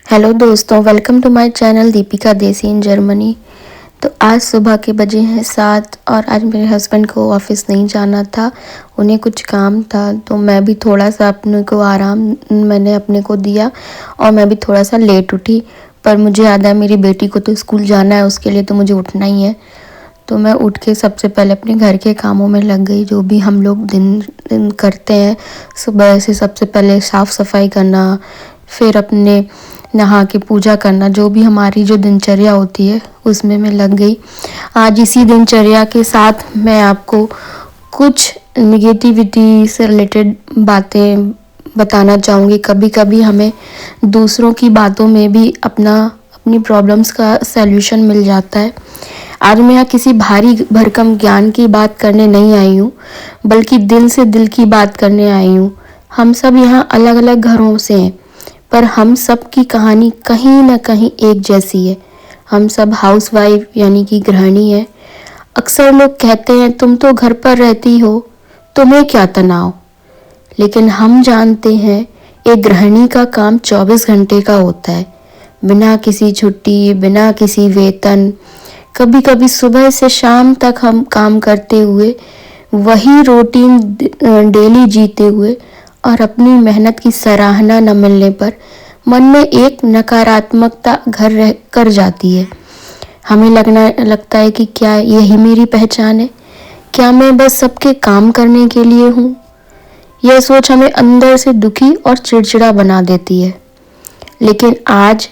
Hello दोस्तों, welcome to my channel Deepika Desi in Germany. तो आज सुबह के बजे हैं 7 और आज मेरे हस्बैंड को ऑफिस नहीं जाना था। उन्हें कुछ काम था तो मैं भी थोड़ा सा अपने को आराम मैंने अपने को दिया और मैं भी थोड़ा सा लेट उठी। पर मुझे याद है मेरी बेटी को तो स्कूल जाना है, उसके लिए तो मुझे उठना ही है। तो मैं उठ के सबसे पहले अपने घर के कामों में लग गई, जो भी हम लोग दिन करते हैं। सुबह से सबसे पहले साफ़ सफाई करना, फिर अपने नहा के पूजा करना, जो भी हमारी जो दिनचर्या होती है उसमें मैं लग गई। आज इसी दिनचर्या के साथ मैं आपको कुछ निगेटिविटी से रिलेटेड बातें बताना चाहूँगी। कभी कभी हमें दूसरों की बातों में भी अपनी प्रॉब्लम्स का सल्यूशन मिल जाता है। आज मैं यहाँ किसी भारी भरकम ज्ञान की बात करने नहीं आई हूँ, बल्कि दिल से दिल की बात करने आई हूँ। हम सब यहाँ अलग अलग घरों से हैं, पर हम सब की कहानी कहीं ना कहीं एक जैसी है। हम सब हाउसवाइफ यानी कि गृहिणी है। अक्सर लोग कहते हैं तुम तो घर पर रहती हो, तुम्हें क्या तनाव। लेकिन हम जानते हैं एक गृहिणी का काम 24 घंटे का होता है, बिना किसी छुट्टी, बिना किसी वेतन। कभी कभी सुबह से शाम तक हम काम करते हुए, वही रूटीन डेली जीते हुए और अपनी मेहनत की सराहना न मिलने पर मन में एक नकारात्मकता घर रह कर जाती है। हमें लगता है कि क्या यही मेरी पहचान है, क्या मैं बस सबके काम करने के लिए हूँ। यह सोच हमें अंदर से दुखी और चिड़चिड़ा बना देती है। लेकिन आज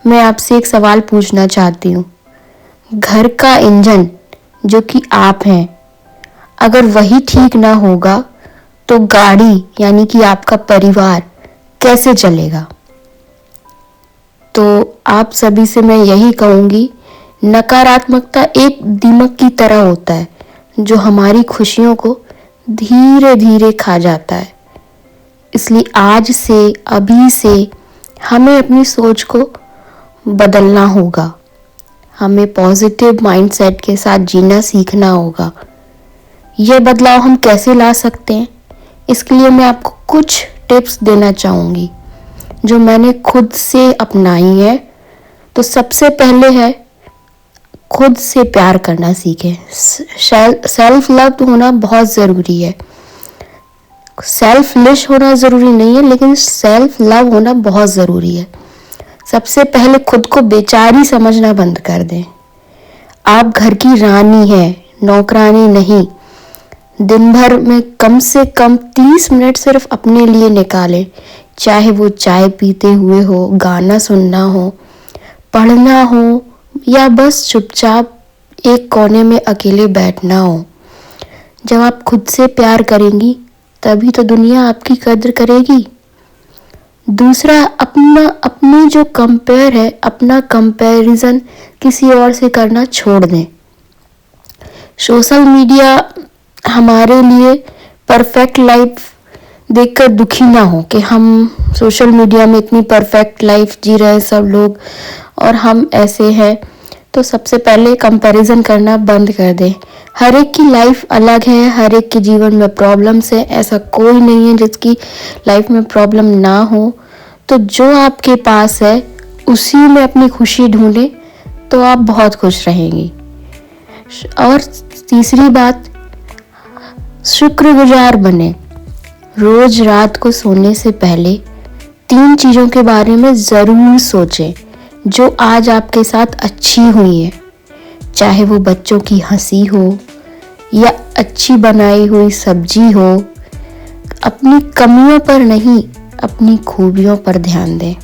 मैं आपसे एक सवाल पूछना चाहती हूँ। घर का इंजन जो कि आप हैं, अगर वही ठीक ना होगा तो गाड़ी यानी कि आपका परिवार कैसे चलेगा। तो आप सभी से मैं यही कहूँगी, नकारात्मकता एक दीमक की तरह होता है जो हमारी खुशियों को धीरे धीरे खा जाता है। इसलिए आज से, अभी से हमें अपनी सोच को बदलना होगा। हमें पॉजिटिव माइंडसेट के साथ जीना सीखना होगा। यह बदलाव हम कैसे ला सकते हैं, इसके लिए मैं आपको कुछ टिप्स देना चाहूँगी जो मैंने खुद से अपनाई है। तो सबसे पहले है, खुद से प्यार करना सीखें। सेल्फ लव होना बहुत ज़रूरी है। सेल्फलिश होना ज़रूरी नहीं है, लेकिन सेल्फ लव होना बहुत ज़रूरी है। सबसे पहले खुद को बेचारी समझना बंद कर दें। आप घर की रानी हैं, नौकरानी नहीं। दिन भर में कम से कम 30 मिनट सिर्फ अपने लिए निकालें। चाहे वो चाय पीते हुए हो, गाना सुनना हो, पढ़ना हो या बस चुपचाप एक कोने में अकेले बैठना हो। जब आप खुद से प्यार करेंगी तभी तो दुनिया आपकी कद्र करेगी। दूसरा, अपनी जो कंपेयर है, अपना कंपैरिजन किसी और से करना छोड़ दें। सोशल मीडिया हमारे लिए परफेक्ट लाइफ देखकर दुखी ना हो कि हम सोशल मीडिया में इतनी परफेक्ट लाइफ जी रहे हैं सब लोग और हम ऐसे हैं। तो सबसे पहले कंपैरिजन करना बंद कर दें। हर एक की लाइफ अलग है, हर एक के जीवन में प्रॉब्लम्स है। ऐसा कोई नहीं है जिसकी लाइफ में प्रॉब्लम ना हो। तो जो आपके पास है उसी में अपनी खुशी ढूंढें, तो आप बहुत खुश रहेंगी। और तीसरी बात, शुक्रगुजार बने। रोज रात को सोने से पहले 3 चीज़ों के बारे में ज़रूर सोचें जो आज आपके साथ अच्छी हुई है। चाहे वो बच्चों की हंसी हो या अच्छी बनाई हुई सब्जी हो। अपनी कमियों पर नहीं, अपनी खूबियों पर ध्यान दें।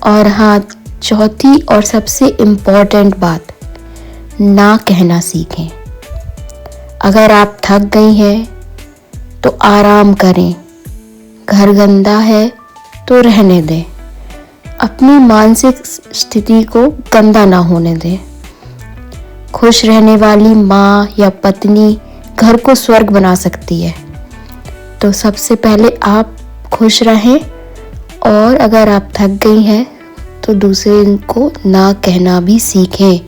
और हाँ, चौथी और सबसे इम्पोर्टेंट बात, ना कहना सीखें। अगर आप थक गई हैं तो आराम करें। घर गंदा है तो रहने दें। अपनी मानसिक स्थिति को गंदा ना होने दें। खुश रहने वाली माँ या पत्नी घर को स्वर्ग बना सकती है। तो सबसे पहले आप खुश रहें, और अगर आप थक गई हैं तो दूसरे को ना कहना भी सीखें।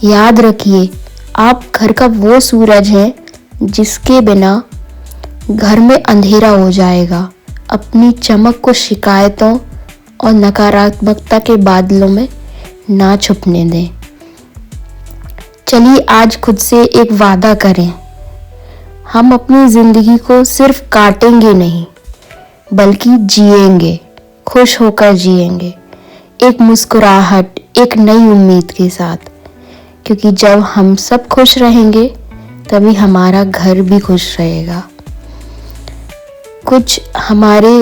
याद रखिए, आप घर का वो सूरज हैं जिसके बिना घर में अंधेरा हो जाएगा। अपनी चमक को शिकायतों और नकारात्मकता के बादलों में ना छुपने दें। चलिए आज खुद से एक वादा करें, हम अपनी ज़िंदगी को सिर्फ काटेंगे नहीं बल्कि जिएंगे, खुश होकर जिएंगे, एक मुस्कुराहट, एक नई उम्मीद के साथ। क्योंकि जब हम सब खुश रहेंगे तभी हमारा घर भी खुश रहेगा। कुछ हमारे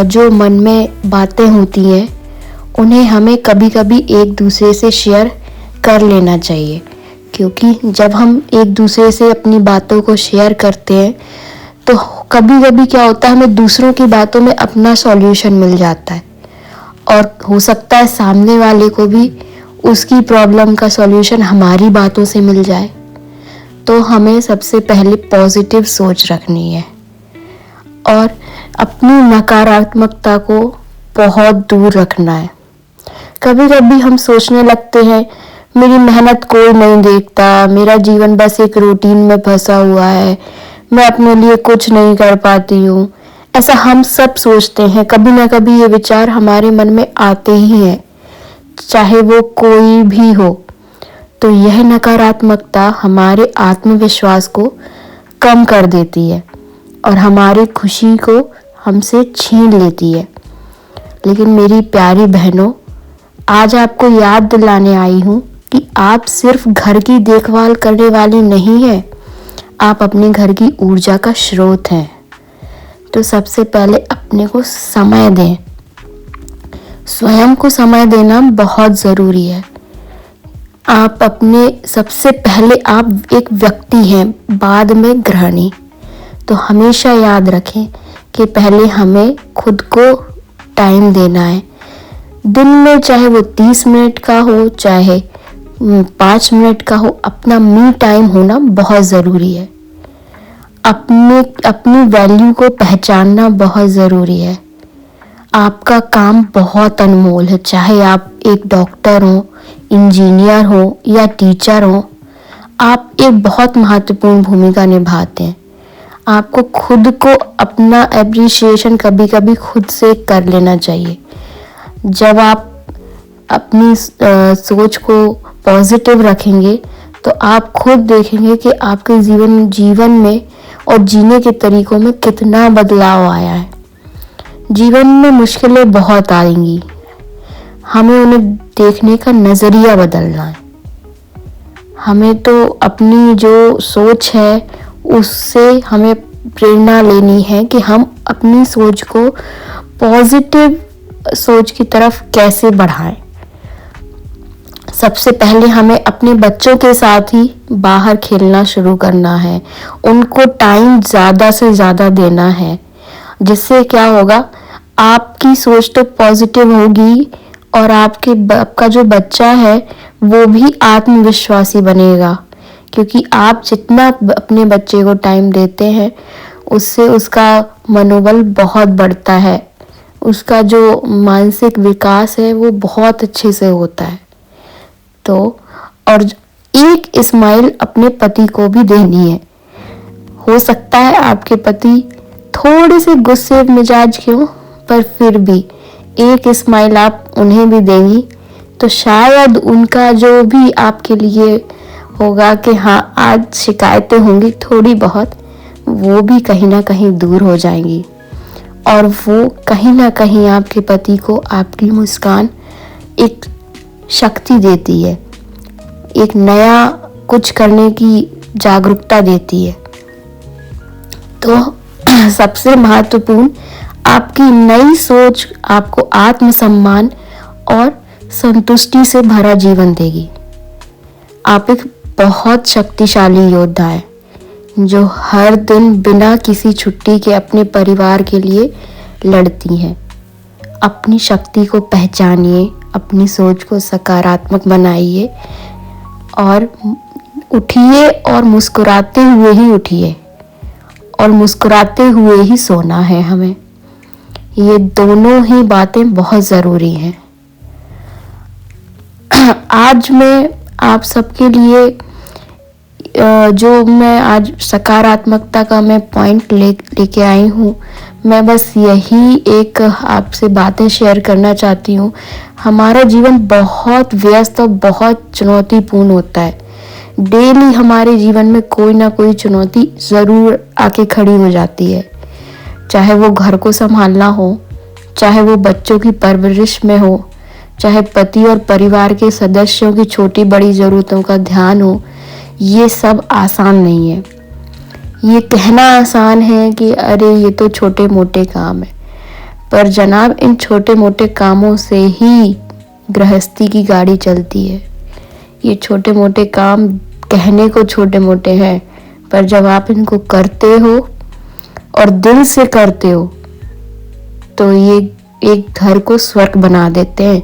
जो मन में बातें होती हैं उन्हें हमें कभी कभी एक दूसरे से शेयर कर लेना चाहिए, क्योंकि जब हम एक दूसरे से अपनी बातों को शेयर करते हैं तो कभी कभी क्या होता है, हमें दूसरों की बातों में अपना सॉल्यूशन मिल जाता है और हो सकता है सामने वाले को भी उसकी प्रॉब्लम का सॉल्यूशन हमारी बातों से मिल जाए। तो हमें सबसे पहले पॉजिटिव सोच रखनी है और अपनी नकारात्मकता को बहुत दूर रखना है। कभी कभी हम सोचने लगते हैं मेरी मेहनत कोई नहीं देखता, मेरा जीवन बस एक रूटीन में फंसा हुआ है, मैं अपने लिए कुछ नहीं कर पाती हूँ। ऐसा हम सब सोचते हैं, कभी ना कभी ये विचार हमारे मन में आते ही हैं, चाहे वो कोई भी हो। तो यह नकारात्मकता हमारे आत्मविश्वास को कम कर देती है और हमारी खुशी को हमसे छीन लेती है। लेकिन मेरी प्यारी बहनों, आज आपको याद दिलाने आई हूँ कि आप सिर्फ घर की देखभाल करने वाली नहीं हैं, आप अपने घर की ऊर्जा का स्रोत हैं। तो सबसे पहले अपने को समय दें। स्वयं को समय देना बहुत ज़रूरी है। आप अपने सबसे पहले आप एक व्यक्ति हैं, बाद में गृहिणी। तो हमेशा याद रखें कि पहले हमें खुद को टाइम देना है। दिन में चाहे वो 30 मिनट का हो, चाहे 5 मिनट का हो, अपना मी टाइम होना बहुत ज़रूरी है। अपनी वैल्यू को पहचानना बहुत ज़रूरी है। आपका काम बहुत अनमोल है, चाहे आप एक डॉक्टर हो, इंजीनियर हो या टीचर हो, आप एक बहुत महत्वपूर्ण भूमिका निभाते हैं। आपको खुद को अपना एप्रिसिएशन कभी कभी खुद से कर लेना चाहिए। जब आप अपनी सोच को पॉजिटिव रखेंगे तो आप खुद देखेंगे कि आपके जीवन में और जीने के तरीकों में कितना बदलाव आया है। जीवन में मुश्किलें बहुत आएंगी, हमें उन्हें देखने का नज़रिया बदलना है। हमें तो अपनी जो सोच है उससे हमें प्रेरणा लेनी है कि हम अपनी सोच को पॉजिटिव सोच की तरफ कैसे बढ़ाएं। सबसे पहले हमें अपने बच्चों के साथ ही बाहर खेलना शुरू करना है, उनको टाइम ज़्यादा से ज़्यादा देना है। जिससे क्या होगा, आपकी सोच तो पॉजिटिव होगी और आपका जो बच्चा है वो भी आत्मविश्वासी बनेगा, क्योंकि आप जितना अपने बच्चे को टाइम देते हैं उससे उसका मनोबल बहुत बढ़ता है, उसका जो मानसिक विकास है वो बहुत अच्छे से होता है। तो और एक स्माइल अपने पति को भी देनी है। हो सकता है आपके पति थोड़े से गुस्से मिजाज के हो, पर फिर भी एक स्माइल आप उन्हें भी देंगी तो शायद उनका जो भी आपके लिए होगा कि हाँ आज शिकायतें होंगी थोड़ी बहुत, वो भी कहीं ना कहीं दूर हो जाएंगी और वो कहीं ना कहीं आपके पति को आपकी मुस्कान एक शक्ति देती है, एक नया कुछ करने की जागरूकता देती है। तो सबसे महत्वपूर्ण, आपकी नई सोच आपको आत्मसम्मान और संतुष्टि से भरा जीवन देगी। आप एक बहुत शक्तिशाली योद्धा है जो हर दिन बिना किसी छुट्टी के अपने परिवार के लिए लड़ती हैं। अपनी शक्ति को पहचानिए, अपनी सोच को सकारात्मक बनाइए और उठिए और मुस्कुराते हुए ही उठिए और मुस्कुराते हुए ही सोना है हमें। ये दोनों ही बातें बहुत ज़रूरी हैं। आज मैं आप सबके लिए जो मैं आज सकारात्मकता का मैं पॉइंट लेके आई हूँ, मैं बस यही एक आपसे बातें शेयर करना चाहती हूँ। हमारा जीवन बहुत व्यस्त और बहुत चुनौतीपूर्ण होता है। डेली हमारे जीवन में कोई ना कोई चुनौती ज़रूर आके खड़ी हो जाती है, चाहे वो घर को संभालना हो, चाहे वो बच्चों की परवरिश में हो, चाहे पति और परिवार के सदस्यों की छोटी बड़ी ज़रूरतों का ध्यान हो। ये सब आसान नहीं है। ये कहना आसान है कि अरे ये तो छोटे मोटे काम है, पर जनाब इन छोटे मोटे कामों से ही गृहस्थी की गाड़ी चलती है। ये छोटे मोटे काम कहने को छोटे मोटे हैं, पर जब आप इनको करते हो और दिल से करते हो तो ये एक घर को स्वर्ग बना देते हैं।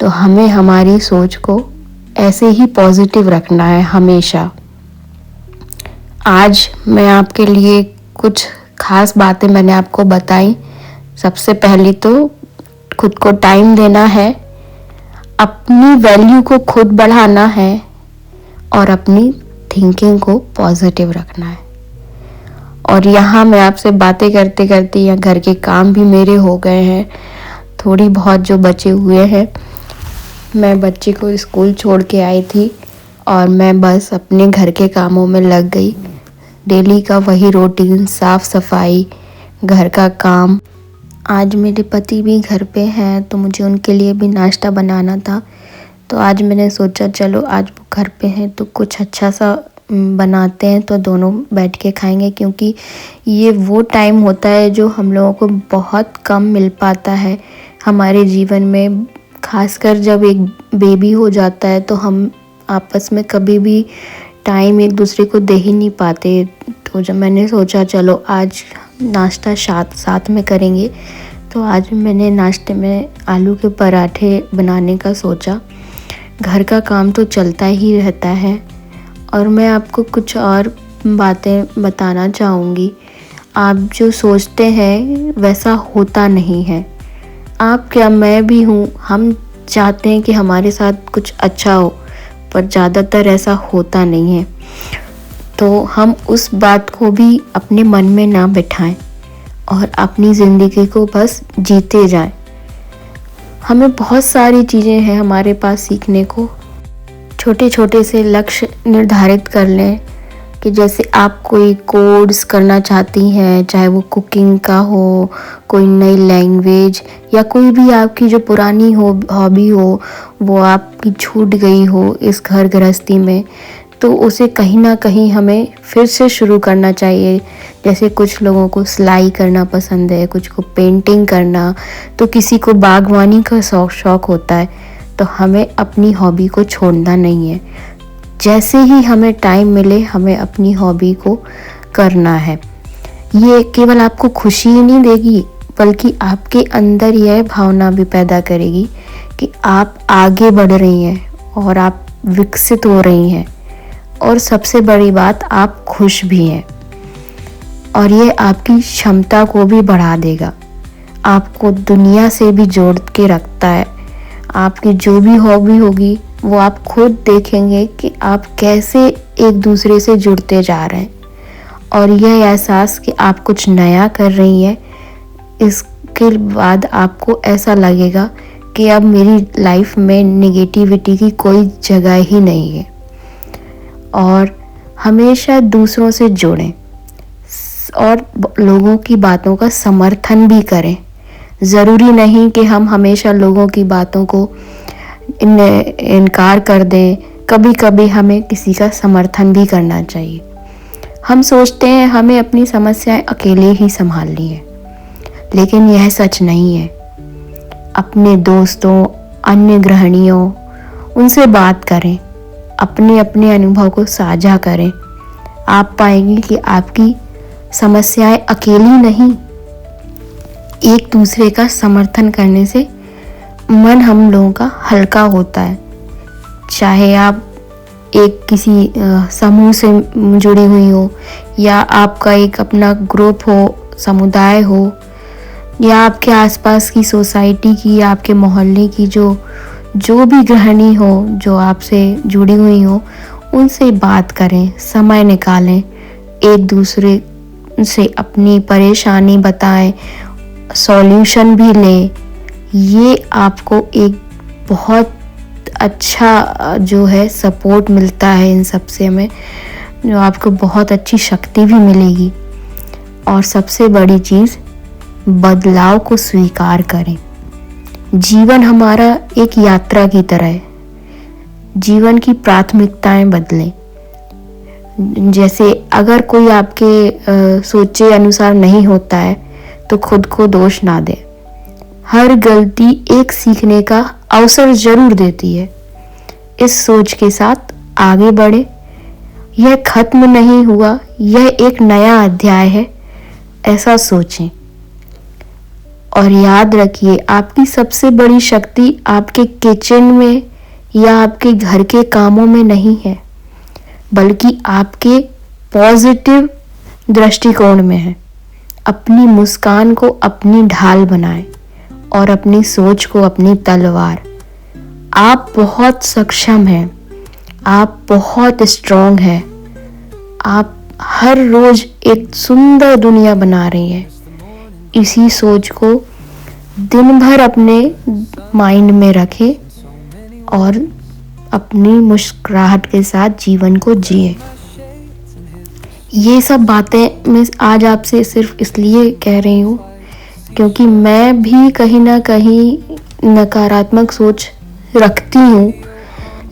तो हमें हमारी सोच को ऐसे ही पॉजिटिव रखना है हमेशा। आज मैं आपके लिए कुछ खास बातें मैंने आपको बताई। सबसे पहले तो खुद को टाइम देना है, अपनी वैल्यू को खुद बढ़ाना है और अपनी थिंकिंग को पॉजिटिव रखना है। और यहाँ मैं आपसे बातें करते करते यहाँ घर के काम भी मेरे हो गए हैं, थोड़ी बहुत जो बचे हुए हैं। मैं बच्चे को स्कूल छोड़ के आई थी और मैं बस अपने घर के कामों में लग गई। डेली का वही रूटीन, साफ सफाई, घर का काम। आज मेरे पति भी घर पे हैं तो मुझे उनके लिए भी नाश्ता बनाना था। तो आज मैंने सोचा चलो आज वो घर पे हैं तो कुछ अच्छा सा बनाते हैं तो दोनों बैठ के खाएंगे, क्योंकि ये वो टाइम होता है जो हम लोगों को बहुत कम मिल पाता है हमारे जीवन में। खासकर जब एक बेबी हो जाता है तो हम आपस में कभी भी टाइम एक दूसरे को दे ही नहीं पाते। तो जब मैंने सोचा चलो आज नाश्ता साथ में करेंगे, तो आज मैंने नाश्ते में आलू के पराठे बनाने का सोचा। घर का काम तो चलता ही रहता है और मैं आपको कुछ और बातें बताना चाहूँगी। आप जो सोचते हैं वैसा होता नहीं है। आप क्या, मैं भी हूँ, हम चाहते हैं कि हमारे साथ कुछ अच्छा हो, पर ज़्यादातर ऐसा होता नहीं है। तो हम उस बात को भी अपने मन में ना बिठाएं और अपनी ज़िंदगी को बस जीते जाएं। हमें बहुत सारी चीज़ें हैं हमारे पास सीखने को। छोटे छोटे से लक्ष्य निर्धारित कर लें कि जैसे आप कोई कोर्स करना चाहती हैं, चाहे वो कुकिंग का हो, कोई नई लैंग्वेज, या कोई भी आपकी जो पुरानी हॉबी हो वो आपकी छूट गई हो इस घर गृहस्थी में, तो उसे कहीं ना कहीं हमें फिर से शुरू करना चाहिए। जैसे कुछ लोगों को सिलाई करना पसंद है, कुछ को पेंटिंग करना, तो किसी को बागवानी का शौक होता है। तो हमें अपनी हॉबी को छोड़ना नहीं है। जैसे ही हमें टाइम मिले हमें अपनी हॉबी को करना है। ये केवल आपको खुशी ही नहीं देगी बल्कि आपके अंदर यह भावना भी पैदा करेगी कि आप आगे बढ़ रही हैं और आप विकसित हो रही हैं, और सबसे बड़ी बात आप खुश भी हैं। और ये आपकी क्षमता को भी बढ़ा देगा, आपको दुनिया से भी जोड़ के रखता है। आपकी जो भी हॉबी होगी वो आप खुद देखेंगे कि आप कैसे एक दूसरे से जुड़ते जा रहे हैं, और यह एहसास कि आप कुछ नया कर रही हैं, इसके बाद आपको ऐसा लगेगा कि अब मेरी लाइफ में नेगेटिविटी की कोई जगह ही नहीं है। और हमेशा दूसरों से जुड़ें और लोगों की बातों का समर्थन भी करें। ज़रूरी नहीं कि हम हमेशा लोगों की बातों को इनकार कर दें, कभी कभी हमें किसी का समर्थन भी करना चाहिए। हम सोचते हैं हमें अपनी समस्याएं अकेले ही संभालनी है, लेकिन यह सच नहीं है। अपने दोस्तों, अन्य गृहिणियों, उनसे बात करें, अपने अपने अनुभव को साझा करें। आप पाएंगे कि आपकी समस्याएं अकेली नहीं, एक दूसरे का समर्थन करने से मन हम लोगों का हल्का होता है। चाहे आप एक किसी समूह से जुड़ी हुई हो, या आपका एक अपना ग्रुप हो, समुदाय हो, या आपके आसपास की सोसाइटी की या आपके मोहल्ले की जो भी गृहिणी हो जो आपसे जुड़ी हुई हो, उनसे बात करें, समय निकालें, एक दूसरे से अपनी परेशानी बताएं, सॉल्यूशन भी लें, ये आपको एक बहुत अच्छा जो है सपोर्ट मिलता है इन सब से हमें, जो आपको बहुत अच्छी शक्ति भी मिलेगी। और सबसे बड़ी चीज़, बदलाव को स्वीकार करें। जीवन हमारा एक यात्रा की तरह है। जीवन की प्राथमिकताएं बदलें। जैसे अगर कोई आपके सोचे अनुसार नहीं होता है तो खुद को दोष ना दें। हर गलती एक सीखने का अवसर जरूर देती है। इस सोच के साथ आगे बढ़े। यह खत्म नहीं हुआ, यह एक नया अध्याय है, ऐसा सोचें। और याद रखिए, आपकी सबसे बड़ी शक्ति आपके किचन में या आपके घर के कामों में नहीं है, बल्कि आपके पॉजिटिव दृष्टिकोण में है। अपनी मुस्कान को अपनी ढाल बनाएं और अपनी सोच को अपनी तलवार। आप बहुत सक्षम हैं, आप बहुत स्ट्रॉन्ग हैं, आप हर रोज एक सुंदर दुनिया बना रही हैं। इसी सोच को दिन भर अपने माइंड में रखें और अपनी मुस्कुराहट के साथ जीवन को जिए। ये सब बातें मैं आज आपसे सिर्फ इसलिए कह रही हूँ क्योंकि मैं भी कहीं ना कहीं नकारात्मक सोच रखती हूँ,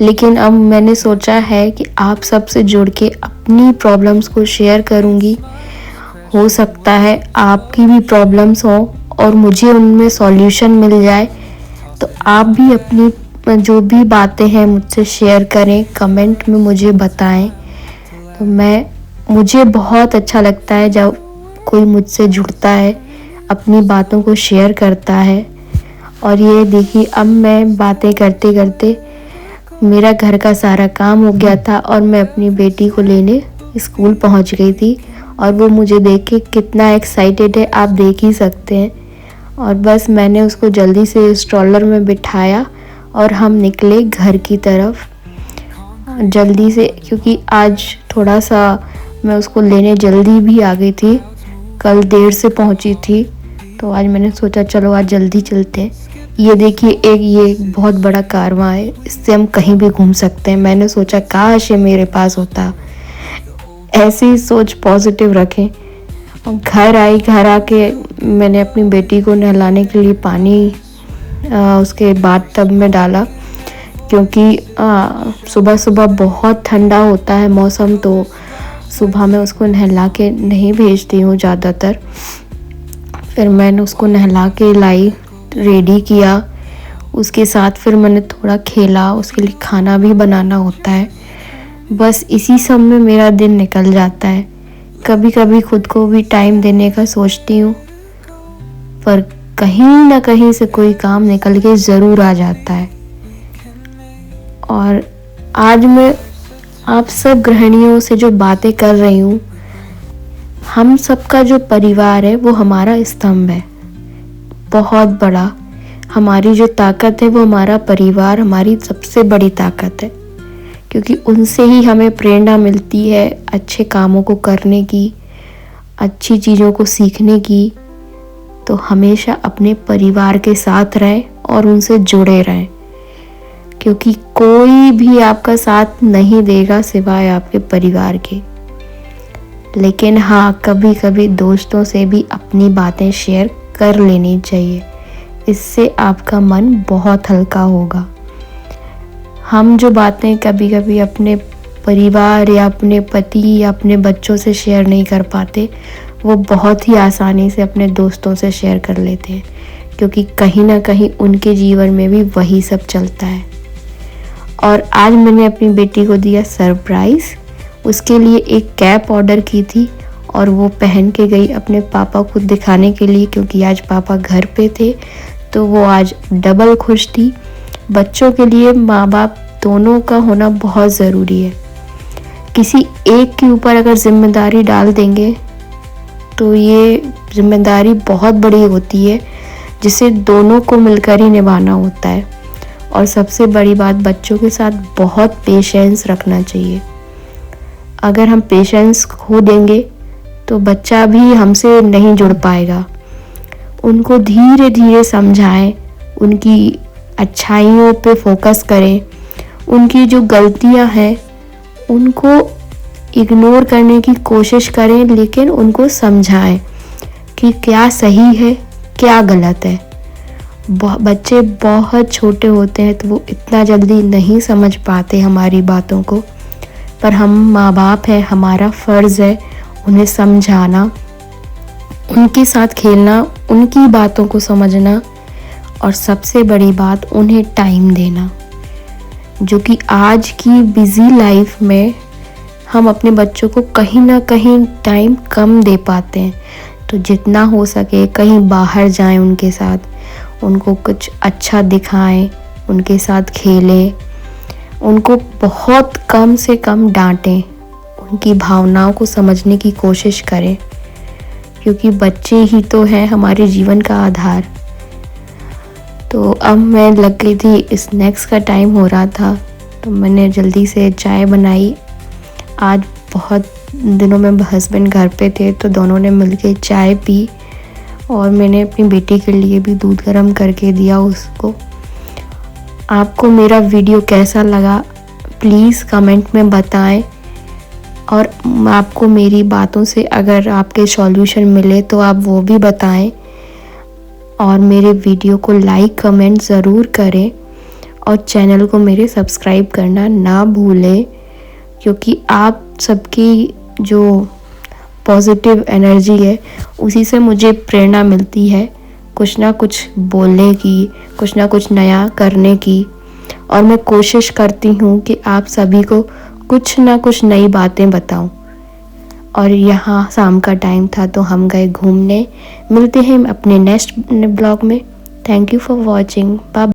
लेकिन अब मैंने सोचा है कि आप सबसे जुड़ के अपनी प्रॉब्लम्स को शेयर करूँगी। हो सकता है आपकी भी प्रॉब्लम्स हो और मुझे उनमें सॉल्यूशन मिल जाए, तो आप भी अपनी जो भी बातें हैं मुझसे शेयर करें, कमेंट में मुझे बताएं। तो मुझे बहुत अच्छा लगता है जब कोई मुझसे जुड़ता है, अपनी बातों को शेयर करता है। और ये देखिए, अब मैं बातें करते करते मेरा घर का सारा काम हो गया था और मैं अपनी बेटी को लेने स्कूल पहुंच गई थी और वो मुझे देख के कितना एक्साइटेड है आप देख ही सकते हैं। और बस मैंने उसको जल्दी से स्ट्रॉलर में बिठाया और हम निकले घर की तरफ जल्दी से, क्योंकि आज थोड़ा सा मैं उसको लेने जल्दी भी आ गई थी। कल देर से पहुंची थी तो आज मैंने सोचा चलो आज जल्दी चलते हैं। ये देखिए, ये बहुत बड़ा कारवां है, इससे हम कहीं भी घूम सकते हैं। मैंने सोचा काश ये मेरे पास होता। ऐसी ही सोच पॉजिटिव रखें। घर आई, घर आके मैंने अपनी बेटी को नहलाने के लिए पानी उसके बाद टब में डाला, क्योंकि सुबह सुबह बहुत ठंडा होता है मौसम, तो सुबह मैं उसको नहला के नहीं भेजती हूँ ज़्यादातर। फिर मैंने उसको नहला के लाई, रेडी किया, उसके साथ फिर मैंने थोड़ा खेला, उसके लिए खाना भी बनाना होता है। बस इसी सब में मेरा दिन निकल जाता है। कभी कभी खुद को भी टाइम देने का सोचती हूँ, पर कहीं ना कहीं से कोई काम निकल के ज़रूर आ जाता है। और आज मैं आप सब गृहिणियों से जो बातें कर रही हूँ, हम सबका जो परिवार है वो हमारा स्तंभ है, बहुत बड़ा। हमारी जो ताकत है वो हमारा परिवार हमारी सबसे बड़ी ताकत है, क्योंकि उनसे ही हमें प्रेरणा मिलती है अच्छे कामों को करने की, अच्छी चीज़ों को सीखने की। तो हमेशा अपने परिवार के साथ रहें और उनसे जुड़े रहें, क्योंकि कोई भी आपका साथ नहीं देगा सिवाय आपके परिवार के। लेकिन हाँ, कभी कभी दोस्तों से भी अपनी बातें शेयर कर लेनी चाहिए, इससे आपका मन बहुत हल्का होगा। हम जो बातें कभी कभी अपने परिवार या अपने पति या अपने बच्चों से शेयर नहीं कर पाते, वो बहुत ही आसानी से अपने दोस्तों से शेयर कर लेते हैं, क्योंकि कहीं ना कहीं उनके जीवन में भी वही सब चलता है। और आज मैंने अपनी बेटी को दिया सरप्राइज़। उसके लिए एक कैप ऑर्डर की थी और वो पहन के गई अपने पापा को दिखाने के लिए, क्योंकि आज पापा घर पे थे, तो वो आज डबल खुश थी। बच्चों के लिए माँ बाप दोनों का होना बहुत ज़रूरी है। किसी एक के ऊपर अगर जिम्मेदारी डाल देंगे तो ये जिम्मेदारी बहुत बड़ी होती है, जिसे दोनों को मिलकर ही निभाना होता है। और सबसे बड़ी बात, बच्चों के साथ बहुत पेशेंस रखना चाहिए। अगर हम पेशेंस खो देंगे तो बच्चा भी हमसे नहीं जुड़ पाएगा। उनको धीरे धीरे समझाएं, उनकी अच्छाइयों पे फोकस करें, उनकी जो गलतियां हैं उनको इग्नोर करने की कोशिश करें, लेकिन उनको समझाएं कि क्या सही है क्या गलत है। बच्चे बहुत छोटे होते हैं तो वो इतना जल्दी नहीं समझ पाते हमारी बातों को, पर हम माँ बाप हैं, हमारा फ़र्ज़ है उन्हें समझाना, उनके साथ खेलना, उनकी बातों को समझना, और सबसे बड़ी बात उन्हें टाइम देना, जो कि आज की बिज़ी लाइफ में हम अपने बच्चों को कहीं ना कहीं टाइम कम दे पाते हैं। तो जितना हो सके कहीं बाहर जाएं, उनके साथ, उनको कुछ अच्छा दिखाएं, उनके साथ खेलें, उनको बहुत कम से कम डांटें, उनकी भावनाओं को समझने की कोशिश करें, क्योंकि बच्चे ही तो हैं हमारे जीवन का आधार। तो अब मैं लग गई थी, स्नैक्स का टाइम हो रहा था, तो मैंने जल्दी से चाय बनाई। आज बहुत दिनों में हस्बैंड घर पे थे तो दोनों ने मिलके चाय पी, और मैंने अपनी बेटी के लिए भी दूध गर्म करके दिया उसको। आपको मेरा वीडियो कैसा लगा प्लीज़ कमेंट में बताएं, और आपको मेरी बातों से अगर आपके सॉल्यूशन मिले तो आप वो भी बताएं, और मेरे वीडियो को लाइक कमेंट ज़रूर करें, और चैनल को मेरे सब्सक्राइब करना ना भूलें, क्योंकि आप सबकी जो पॉजिटिव एनर्जी है उसी से मुझे प्रेरणा मिलती है कुछ ना कुछ बोलने की, कुछ ना कुछ नया करने की, और मैं कोशिश करती हूँ कि आप सभी को कुछ ना कुछ नई बातें बताऊँ। और यहाँ शाम का टाइम था तो हम गए घूमने। मिलते हैं अपने नेक्स्ट ब्लॉग में। Thank you for watching. Bye.